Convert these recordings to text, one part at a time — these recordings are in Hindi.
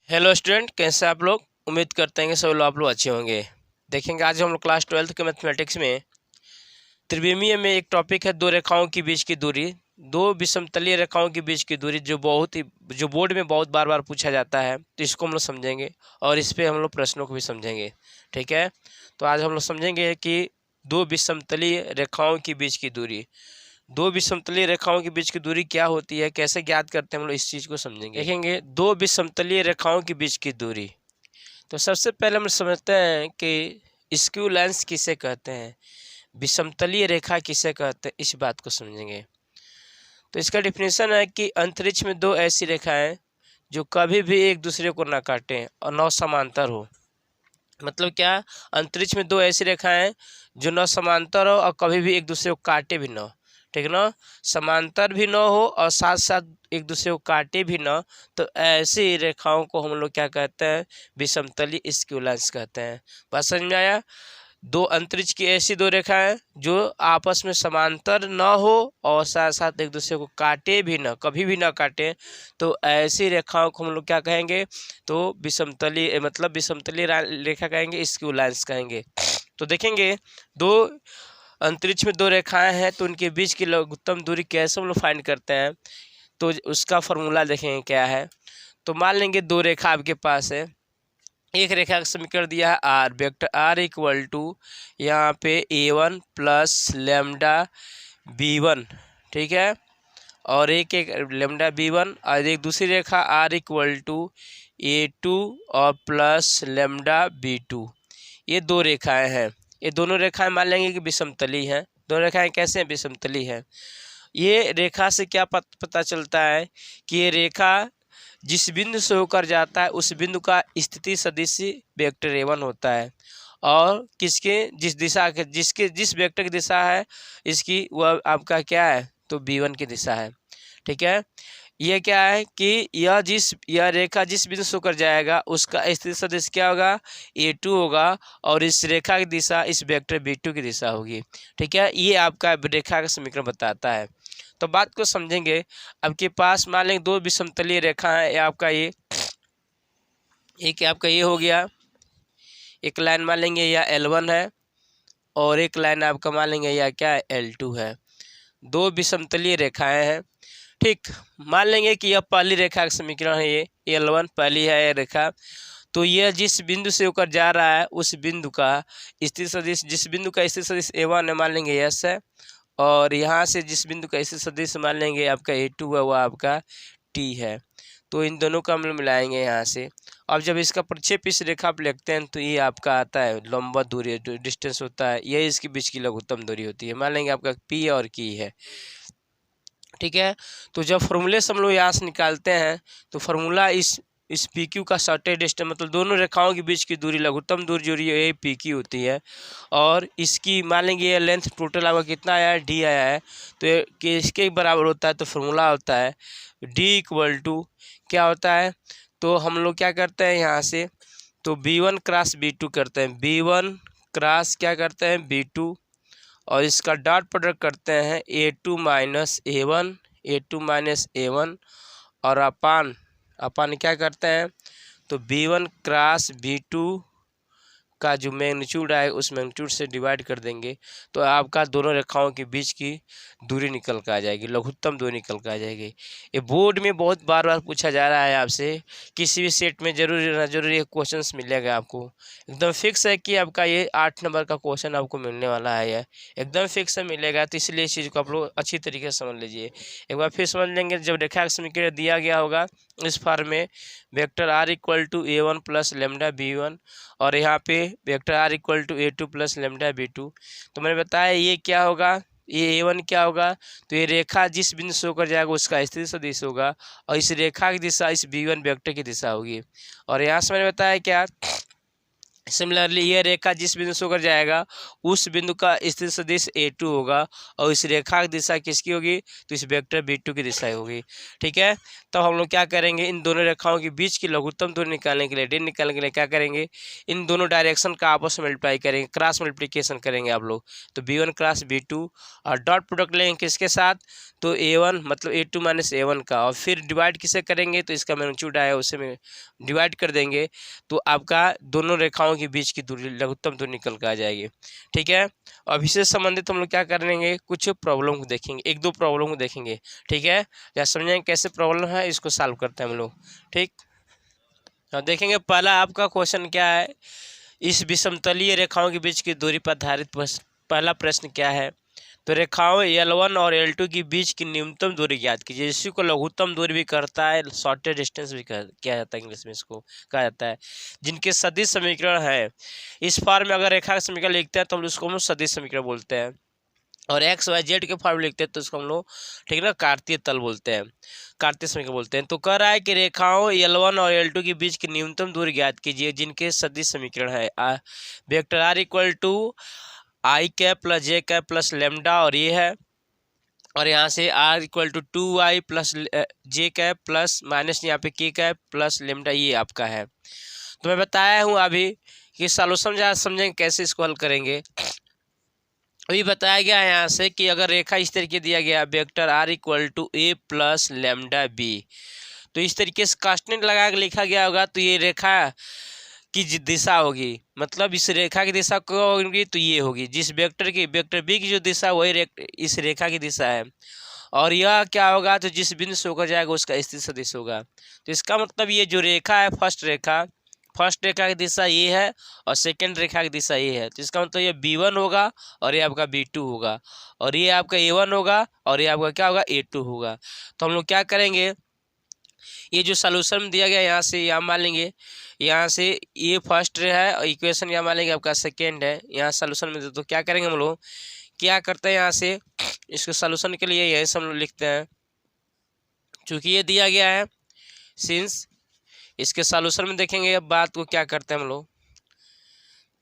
हेलो स्टूडेंट, कैसे आप लोग। उम्मीद करते हैं कि सब लोग आप लोग अच्छे होंगे। देखेंगे आज हम लोग क्लास 12th के मैथमेटिक्स में त्रिविमीय में एक टॉपिक है दो रेखाओं के बीच की दूरी। दो विषमतलीय रेखाओं के बीच की दूरी जो बोर्ड में बहुत बार बार पूछा जाता है, तो इसको हम लोग समझेंगे और इस पे हम लोग प्रश्नों को भी समझेंगे। ठीक है, तो आज हम लोग समझेंगे कि दो विषमतलीय रेखाओं के बीच की दूरी। दो विषमतलीय रेखाओं के बीच की दूरी क्या होती है, कैसे ज्ञात करते हैं, हम लोग इस चीज़ को समझेंगे। देखेंगे दो विषमतलीय रेखाओं के बीच की दूरी। तो सबसे पहले हम समझते हैं कि स्क्यू लाइन्स किसे कहते हैं, विषमतलीय रेखा किसे कहते हैं, इस बात को समझेंगे। तो इसका डिफिनेशन है कि अंतरिक्ष में दो ऐसी रेखाएं जो कभी भी एक दूसरे को ना काटें और न समांतर हो। मतलब क्या, अंतरिक्ष में दो ऐसी रेखाएं जो न समांतर हो और कभी भी एक दूसरे को काटे भी न, ठीक है ना, समांतर भी न हो और साथ साथ एक दूसरे को काटे भी न, तो ऐसी रेखाओं को हम लोग क्या कहते हैं, विषमतलीय स्क्यू लाइन्स कहते हैं। बात समझ में आया। दो अंतरिक्ष की ऐसी दो रेखाएं जो आपस में समांतर न हो और साथ साथ एक दूसरे को काटे भी न, कभी भी न काटे, तो ऐसी रेखाओं को हम लोग क्या कहेंगे, तो विषमतलीय मतलब विषमतलीय रेखा कहेंगे, स्क्यू लाइन्स कहेंगे। तो देखेंगे दो अंतरिक्ष में दो रेखाएं हैं, तो उनके बीच की लघुत्तम दूरी कैसे हम लोग फाइंड करते हैं, तो उसका फॉर्मूला देखेंगे क्या है। तो मान लेंगे दो रेखा आपके पास है, एक रेखा का समीकरण दिया है R, vector are equal to यहाँ पे A1 प्लस लेमडा B1, ठीक है, और एक लेमडा B1, और एक दूसरी रेखा आर इक्वल टू A2 और प्लस लेमडा B2। ये दो रेखाएं हैं, ये दोनों रेखाएं मान लेंगे कि विषमतली हैं। दोनों रेखाएं कैसे हैं, विषमतली हैं। ये रेखा से क्या पता चलता है कि ये रेखा जिस बिंदु से होकर जाता है उस बिंदु का स्थिति सदिश वेक्टर A1 होता है, और किसके जिस दिशा के जिस वेक्टर की दिशा है इसकी वह आपका क्या है, तो B1 की दिशा है। ठीक है, यह क्या है कि यह रेखा जिस बिंदु से होकर जाएगा उसका स्थिति सदिश क्या होगा, A2 होगा, और इस रेखा की दिशा इस वेक्टर B2 की दिशा होगी। ठीक है, ये आपका रेखा का समीकरण बताता है। तो बात को समझेंगे। आपके पास मान लेंगे दो विषमतलीय रेखा है, ये आपका एक आपका ये हो गया, एक लाइन मान लेंगे यह L1 है और एक लाइन आपका मान लेंगे यह क्या है, L2 है। दो विषमतलीय रेखाएं हैं। ठीक, मान लेंगे कि यह पहली रेखा का समीकरण है, ये L1 पहली है यह रेखा। तो यह जिस बिंदु से होकर जा रहा है उस बिंदु का स्थिति सदिश, जिस बिंदु का स्थिति सदिश A1 है मान लेंगे S है, और यहाँ से जिस बिंदु का स्थिति सदिश मान लेंगे आपका A2 है, वह आपका T है। तो इन दोनों को हम लोग मिलाएंगे यहाँ से। अब जब इसका प्रक्षेप इस रेखा पर लिखते हैं तो ये आपका आता है लंबा दूरी, जो डिस्टेंस होता है, यही इसके बीच की लघुत्तम दूरी होती है। मान लेंगे आपका P और Q है। ठीक है, तो जब फॉर्मूले से हम लोग यहाँ से निकालते हैं तो फार्मूला इस पी क्यू का शॉर्टेज डिस्टेंस, मतलब दोनों रेखाओं के बीच की दूरी, लघुत्तम दूरी जो रही है ये पी क्यू होती है, और इसकी मान लेंगे ये लेंथ टोटल आपका कितना आया है, डी आया है, तो कि इसके बराबर होता है। तो फार्मूला होता है डी इक्वल टू क्या होता है, तो हम लोग क्या करते हैं यहाँ से, तो B1 क्रॉस B2 करते हैं, B1 क्रॉस क्या करते हैं, B2, और इसका डॉट प्रोडक्ट करते हैं A2 माइनस A1 और अपान क्या करते हैं, तो B1 क्रॉस B2 का जो मैग्नीट्यूड आए उस मैग्नीट्यूड से डिवाइड कर देंगे, तो आपका दोनों रेखाओं के बीच की दूरी निकल कर आ जाएगी, लघुत्तम दूरी निकल कर आ जाएगी। ये बोर्ड में बहुत बार बार पूछा जा रहा है आपसे, किसी भी सेट में जरूरी ना जरूरी क्वेश्चंस मिलेगा आपको, एकदम फिक्स है कि आपका ये 8 नंबर का क्वेश्चन आपको मिलने वाला है, ये एकदम फिक्स है मिलेगा। तो इसलिए इस चीज़ को आप लोग अच्छी तरीके से समझ लीजिए। एक बार फिर समझ लेंगे, जब रेखा का समीकरण दिया गया होगा इस फॉर्म में, vector R equal to A1 plus lambda B1, और यहाँ पे vector R equal to A2 plus lambda B2, तो मैंने बताया ये क्या होगा, ये A1 क्या होगा, तो ये रेखा जिस बिंदु से होकर जाएगा उसका स्थिति सदिश होगा, और इस रेखा की दिशा इस B1 वेक्टर की दिशा होगी। और यहाँ से मैंने बताया क्या, सिमिलरली ये रेखा जिस बिंदु से होकर जाएगा उस बिंदु का स्थित सदिश A2 होगा और इस रेखा की दिशा किसकी होगी, तो इस वेक्टर B2 की दिशा होगी। ठीक है, तो हम लोग क्या करेंगे, इन दोनों रेखाओं के बीच की लघुत्तम दूरी निकालने के लिए, डी निकालने के लिए क्या करेंगे, इन दोनों डायरेक्शन का आपस में मल्टीप्लाई करेंगे, क्रॉस मल्टीप्लिकेशन करेंगे आप लोग। तो B1 क्रॉस B2 और डॉट प्रोडक्ट लेंगे किसके साथ, तो A1 मतलब A2 माइनस A1 का, और फिर डिवाइड किसे करेंगे, तो इसका मैग्नीट्यूड आया उसे में डिवाइड कर देंगे, तो आपका दोनों रेखाओं के बीच की दूरी लघुत्तम दूरी निकल कर आ जाएगी। ठीक है, अब इससे संबंधित हम लोग क्या करेंगे, कुछ प्रॉब्लम को देखेंगे, एक दो प्रॉब्लम को देखेंगे। ठीक है, या समझेंगे कैसे प्रॉब्लम है, इसको सॉल्व करते हैं हम लोग। ठीक, अब देखेंगे पहला आपका क्वेश्चन क्या है, इस विषमतलीय रेखाओं के बीच की दूरी पर आधारित पहला प्रश्न क्या है, तो रेखाओं L1 और L2 के बीच की न्यूनतम दूरी ज्ञात कीजिए। इसी को लघुत्तम दूरी भी करता है, शॉर्टेस्ट डिस्टेंस भी किया जाता है, इंग्लिश में इसको कहा जाता है, जिनके सदिश समीकरण है। इस फॉर्म में अगर रेखा का समीकरण लिखते हैं तो हम उसको हम सदिश समीकरण बोलते हैं, और एक्स वाई जेड के फॉर्म लिखते हैं तो उसको हम लोग ठीक है ना कार्तीय तल बोलते हैं, कार्तीय समीकरण बोलते हैं। तो कह रहा है कि रेखाओं L1 और L2 के बीच की न्यूनतम दूरी ज्ञात कीजिए जिनके सदिश समीकरण है vector are equal to I cap plus J cap plus lambda, और ये है, और यहाँ से R equal to 2i plus J cap plus minus यहाँ पे के कैप प्लस लेमडा, ये आपका है। तो मैं बताया हूँ अभी कि सॉल्यूशन समझेंगे कैसे इसको हल करेंगे। अभी बताया गया है यहाँ से कि अगर रेखा इस तरीके दिया गया vector are equal to A plus lambda B, तो इस तरीके से कांस्टेंट लगा के लिखा गया होगा, तो ये रेखा की दिशा होगी, मतलब इस रेखा की दिशा को होगी तो ये होगी, जिस वेक्टर बी की जो दिशा वही इस रेखा की दिशा है, और यह क्या होगा, तो जिस बिंदु से होकर जाएगा उसका स्थित सदिश होगा। तो इसका मतलब ये जो रेखा है फर्स्ट रेखा की दिशा ये है और सेकंड रेखा की दिशा ये है, तो इसका मतलब ये B1 होगा और ये आपका B2 होगा, और ये आपका A1 होगा और ये आपका क्या होगा, A2 होगा। तो हम लोग क्या करेंगे, ये जो सॉल्यूशन दिया गया यहाँ से यहाँ मान लेंगे, यहाँ से ये फर्स्ट है और इक्वेशन यहाँ मान लेंगे आपका सेकेंड है, यहाँ सॉल्यूशन में तो क्या करेंगे हम लोग, क्या करते हैं यहाँ से इसको सॉल्यूशन के लिए यही सब लोग लिखते हैं, चूँकि ये दिया गया है सिंस इसके सॉल्यूशन में देखेंगे अब बात को क्या करते हैं हम लोग।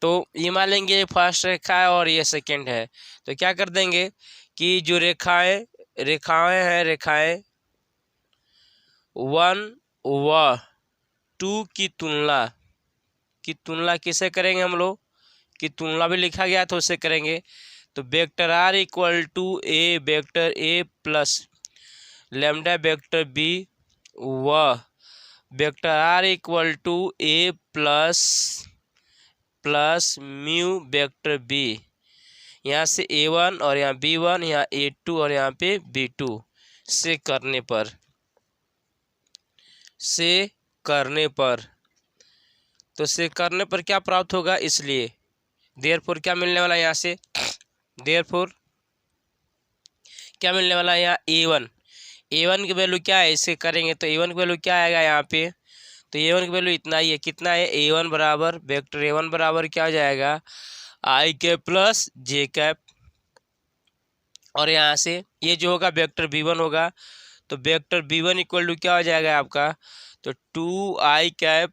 तो ये मान लेंगे ये फर्स्ट रेखा है और ये सेकंड है, तो क्या कर देंगे कि जो रेखाएं हैं रेखाएं 1 व 2 की तुलना किसे करेंगे हम लोग, की तुलना भी लिखा गया तो उससे करेंगे। तो vector are equal to a vector a plus lambda vector b व vector are equal to A plus mu vector b, यहाँ से A1 और यहाँ B1, यहाँ A2 और यहाँ पे B2 से करने पर क्या प्राप्त होगा, इसलिए देयरफॉर क्या मिलने वाला है यहाँ से, देयरफॉर क्या मिलने वाला है यहाँ A1 की वैल्यू क्या है, इसे करेंगे तो A1 की वैल्यू क्या आएगा यहाँ पे, तो A1 की वैल्यू इतना ही है, कितना है A1 बराबर वेक्टर A1 बराबर क्या हो जाएगा आई कैप प्लस जे कैप, और यहाँ से ये जो होगा वेक्टर B1 होगा, तो वेक्टर B1 इक्वल टू क्या हो जाएगा आपका, तो 2i कैप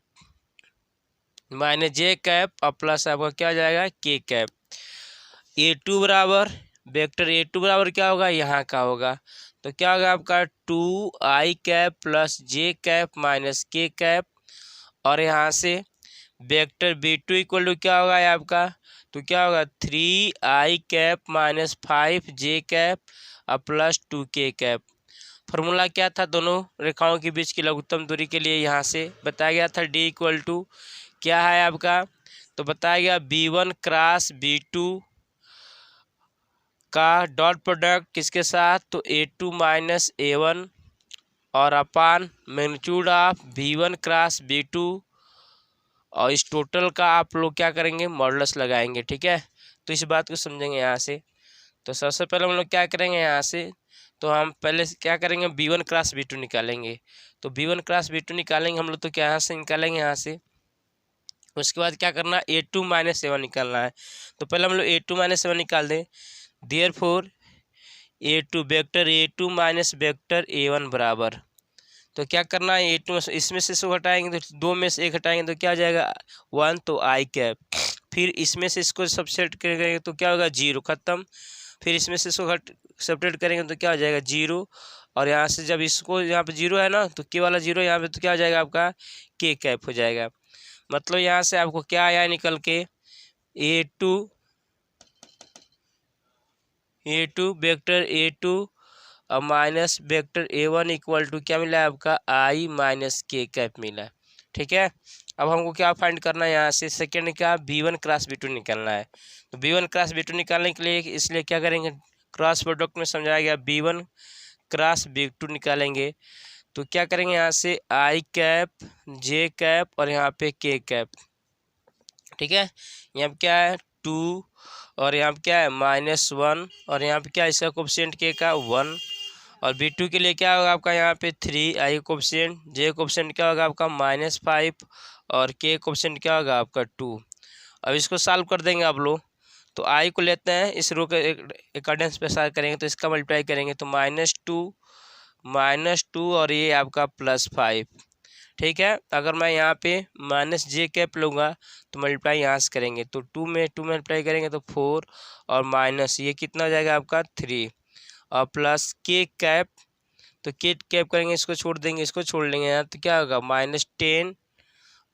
माइनस जे कैप और प्लस आपका क्या हो जाएगा के कैप। A2 बराबर वेक्टर A2 बराबर क्या होगा, यहाँ का होगा, तो क्या होगा आपका 2i cap plus J cap minus के कैप, और यहाँ से वेक्टर B2 इक्वल टू क्या होगा आपका, तो क्या होगा 3i cap minus 5j cap और प्लस 2k कैप। फॉर्मूला क्या था, दोनों रेखाओं के बीच की लघुत्तम दूरी के लिए यहाँ से बताया गया था D इक्वल टू क्या है आपका, तो बताया गया B1 क्रॉस B2 का डॉट प्रोडक्ट किसके साथ, तो A2 माइनस A1 और अपान magnitude of B1 cross B2, और इस टोटल का आप लोग क्या करेंगे मॉडुलस लगाएंगे। ठीक है, तो इस बात को समझेंगे यहाँ से। तो सबसे पहले हम लोग क्या करेंगे यहाँ से, तो हम पहले क्या करेंगे B1 क्रॉस B2 निकालेंगे, तो B1 क्रॉस B2 निकालेंगे हम लोग, तो क्या यहाँ से निकालेंगे यहाँ से, उसके बाद क्या करना A2 माइनस A1 निकालना है, तो पहले हम लोग A2 माइनस A1 निकाल दें, therefore A2 vector A2 minus vector A1 बराबर, तो क्या करना है, A2 इसमें से 100 हटाएंगे तो 2 में से 1 हटाएंगे तो क्या हो जाएगा 1, तो आई कैप। फिर इसमें से इसको सबसेट करेंगे तो क्या होगा 0, खत्म। फिर इसमें से इसको सेपरेट करेंगे तो क्या हो जाएगा 0, और यहाँ से जब इसको यहाँ पे 0 है ना तो के वाला 0 यहाँ पे, तो क्या हो जाएगा आपका के कैप हो जाएगा। मतलब यहाँ से आपको क्या आया निकल के A2 वेक्टर A2 और minus vector A1 equal to क्या मिला है आपका I माइनस के कैप मिला है। ठीक है, अब हमको क्या फाइंड करना है, यहाँ से सेकेंड क्या B1 क्रॉस B2 निकालना है। तो B1 क्रॉस B2 निकालने के लिए इसलिए क्या करेंगे, क्रॉस प्रोडक्ट में समझाया गया B1 क्रॉस B2 निकालेंगे। तो क्या करेंगे, यहाँ से I कैप J कैप और यहाँ पे के कैप। ठीक है, यहाँ पे क्या है 2 और यहाँ पे क्या है -1 और यहाँ पे क्या है इसका कोफिशिएंट के का 1, और B2 के लिए क्या होगा आपका यहाँ पे 3, I कोफिशिएंट, J कोफिशिएंट क्या होगा आपका -5 और के कोफिशिएंट क्या होगा आपका 2। अब इसको सॉल्व कर देंगे आप लोग। तो I को लेते हैं, इस रो के अकॉर्डेंस पे सॉल्व करेंगे तो इसका मल्टीप्लाई करेंगे तो -2 और ये आपका +5। ठीक है, अगर मैं यहाँ पे माइनस जे कैप लूँगा तो मल्टीप्लाई यहाँ से करेंगे तो 2 में 2 मल्टीप्लाई करेंगे तो 4 और माइनस ये कितना हो जाएगा आपका 3 और प्लस के कैप, तो के कैप करेंगे, इसको छोड़ देंगे, इसको छोड़ लेंगे यहाँ तो क्या होगा -10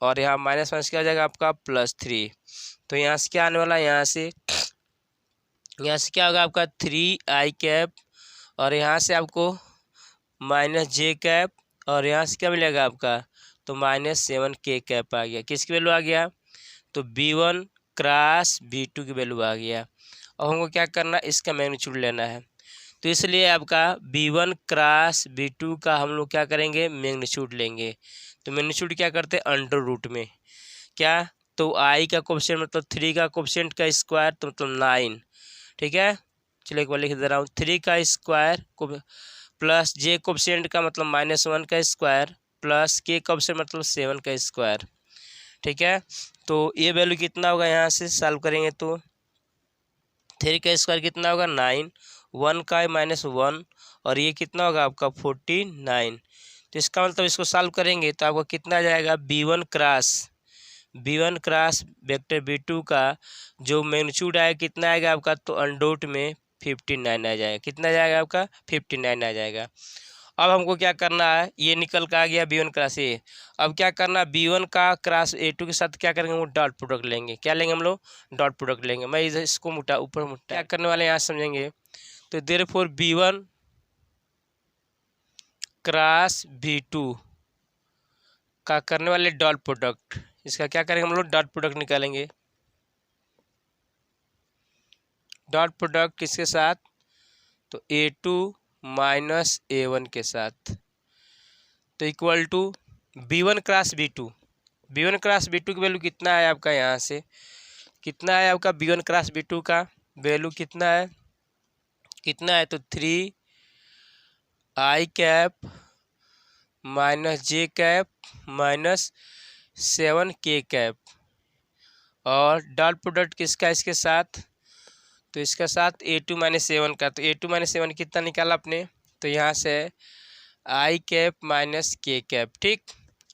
और यहाँ माइनस माइनस क्या हो जाएगा आपका +3। तो यहाँ से क्या आने वाला है, यहाँ से क्या होगा आपका 3I कैप और यहाँ से आपको -J कैप और यहाँ से क्या मिलेगा आपका तो -7 के कैप आ गया। किसकी वैल्यू आ गया, तो B1 क्रॉस B2 की वैल्यू आ गया। और हमको क्या करना, इसका मैग्नीट्यूड लेना है। तो इसलिए आपका B1 क्रॉस B2 का हम लोग क्या करेंगे, मैग्नीट्यूड लेंगे। तो मैग्नीट्यूड क्या करते हैं अंडर रूट में, क्या तो I का कोफिशिएंट मतलब 3 का कोफिशिएंट का स्क्वायर तो मतलब 9। ठीक है, चलिए एक बार लिख दे रहा हूँ, 3 का स्क्वायर को प्लस J कोफिशिएंट का मतलब -1 का स्क्वायर प्लस के कोफिशिएंट मतलब 7 का स्क्वायर। ठीक है, तो ये वैल्यू कितना होगा, यहाँ से सॉल्व करेंगे तो 3 का स्क्वायर कितना होगा 9, 1 का -1 और ये कितना होगा आपका 49। तो इसका मतलब इसको सॉल्व करेंगे तो आपको कितना आ जाएगा B1 क्रॉस वेक्टर B2 का जो मैग्नीट्यूड आएगा कितना आएगा आपका, तो अंडोट में 59 आ जाएगा। कितना जाएगा आपका 59 आ जाएगा। अब हमको क्या करना है, ये निकल का आ गया B1 क्रॉस A। अब क्या करना, B1 का क्रॉस A2 के साथ क्या करेंगे, वो डॉट प्रोडक्ट लेंगे। क्या लेंगे हम लोग, डॉट प्रोडक्ट लेंगे। मैं इधर इसको ऊपर मुटा क्या करने वाले यहाँ समझेंगे। तो देयरफॉर B1 क्रॉस B2 का करने वाले डॉट प्रोडक्ट, इसका क्या करेंगे हम लोग डॉट प्रोडक्ट निकालेंगे। डॉट प्रोडक्ट किसके साथ, तो A2 माइनस A1 के साथ, तो equal to B1 cross B2। B1 cross B2 की वैल्यू कितना है आपका, यहाँ से कितना है आपका B1 क्रॉस B2 का वैल्यू कितना है, तो 3I कैप -J कैप -7 के कैप और डॉट प्रोडक्ट किसका इसके साथ, तो इसका साथ A2 -7 का। तो A2 -7 कितना निकाला आपने, तो यहाँ से I कैप माइनस के कैप। ठीक,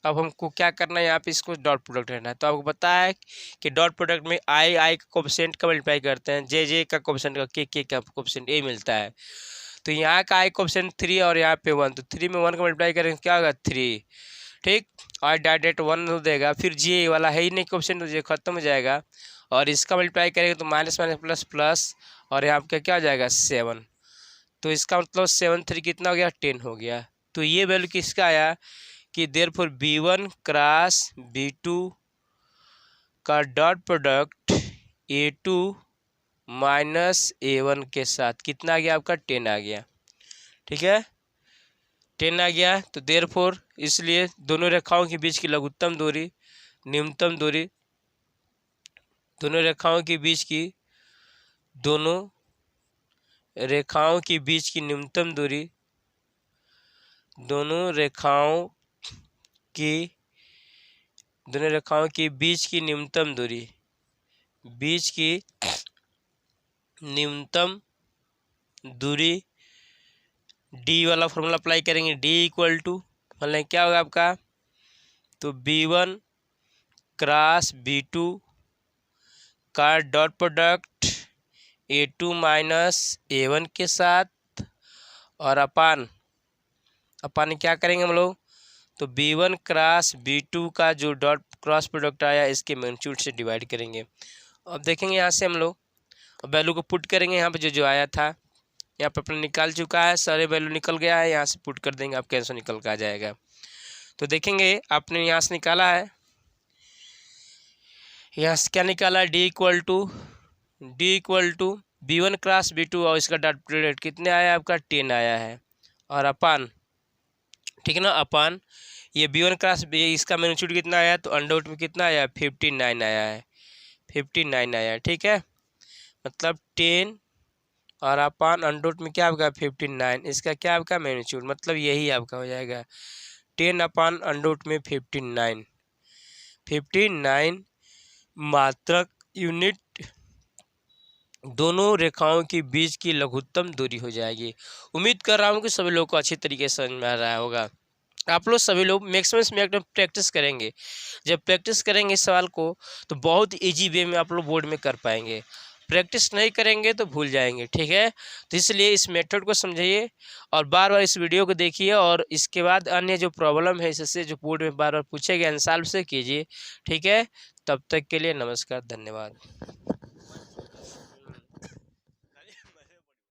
अब हमको क्या करना है, यहाँ पे इसको डॉट प्रोडक्ट रहना है। तो आपको पता है कि डॉट प्रोडक्ट में I का कोफिशिएंट का मल्टीप्लाई करते हैं, J का कोफिशिएंट का के का कोफिशिएंट ये मिलता है। तो यहाँ का I कोफिशिएंट 3 और यहाँ पे 1, तो 3 में 1 का मल्टीप्लाई करेंगे क्या होगा 3। ठीक, और डायरेक्ट 1 देगा, फिर J वाला है ही नहीं कोफिशिएंट, तो J खत्म हो जाएगा और इसका मल्टीप्लाई करेंगे तो माइनस माइनस प्लस प्लस और यहाँ पे क्या हो जाएगा 7। तो इसका मतलब 7 3 कितना हो गया 10 हो गया। तो ये वैल्यू किसका आया कि देयरफॉर B1 क्रॉस B2 का dot product A2 minus A1 के साथ कितना आ गया आपका 10 आ गया। ठीक है, 10 आ गया। तो देयरफॉर इसलिए दोनों रेखाओं के बीच की लघुत्तम दूरी न्यूनतम दूरी, दोनों रेखाओं के बीच की न्यूनतम दूरी, दोनों रेखाओं के बीच की न्यूनतम दूरी D वाला फॉर्मूला अप्लाई करेंगे, D इक्वल टू मान लें क्या होगा आपका, तो B1 क्रॉस B2 का dot product A2 minus A1 के साथ, और अपान क्या करेंगे हम लोग, तो B1 क्रॉस B2 का जो डॉट क्रॉस प्रोडक्ट आया इसके मैग्नीट्यूड से डिवाइड करेंगे। अब देखेंगे यहाँ से हम लोग वैल्यू को पुट करेंगे, यहाँ पे जो आया था यहाँ पे अपना निकाल चुका है, सारे वैल्यू निकल गया है, यहाँ से पुट कर देंगे, आपका आंसर निकल कर आ जाएगा। तो देखेंगे आपने यहाँ से निकाला है, यहाँ से क्या निकाला है, D equal to B1 cross B2 और इसका डॉट प्रोडक्ट कितने आया आपका 10 आया है, और अपान, ठीक है ना, अपान ये B1 क्रॉस इसका मैग्नीट्यूड कितना आया, तो अंडर में कितना आया 59 आया है, 59 आया है, ठीक है, मतलब 10 और अपान अंडर में क्या आपका 59, इसका क्या आपका मैग्नीट्यूड, मतलब यही आपका हो जाएगा 10 अपान अंडर में 59 मात्रक यूनिट दोनों रेखाओं के बीच की लघुत्तम दूरी हो जाएगी। उम्मीद कर रहा हूँ कि सभी लोगों को अच्छी तरीके से समझ में आ रहा होगा। आप लोग सभी लोग मैक्सिमम प्रैक्टिस करेंगे, जब प्रैक्टिस करेंगे इस सवाल को तो बहुत इजी वे में आप लोग बोर्ड में कर पाएंगे, प्रैक्टिस नहीं करेंगे तो भूल जाएंगे, ठीक है। तो इसलिए इस मेथड को समझिए और बार बार इस वीडियो को देखिए, और इसके बाद अन्य जो प्रॉब्लम है इससे जो बोर्ड में बार बार पूछे गए आंसर से कीजिए, ठीक है। तब तक के लिए नमस्कार, धन्यवाद।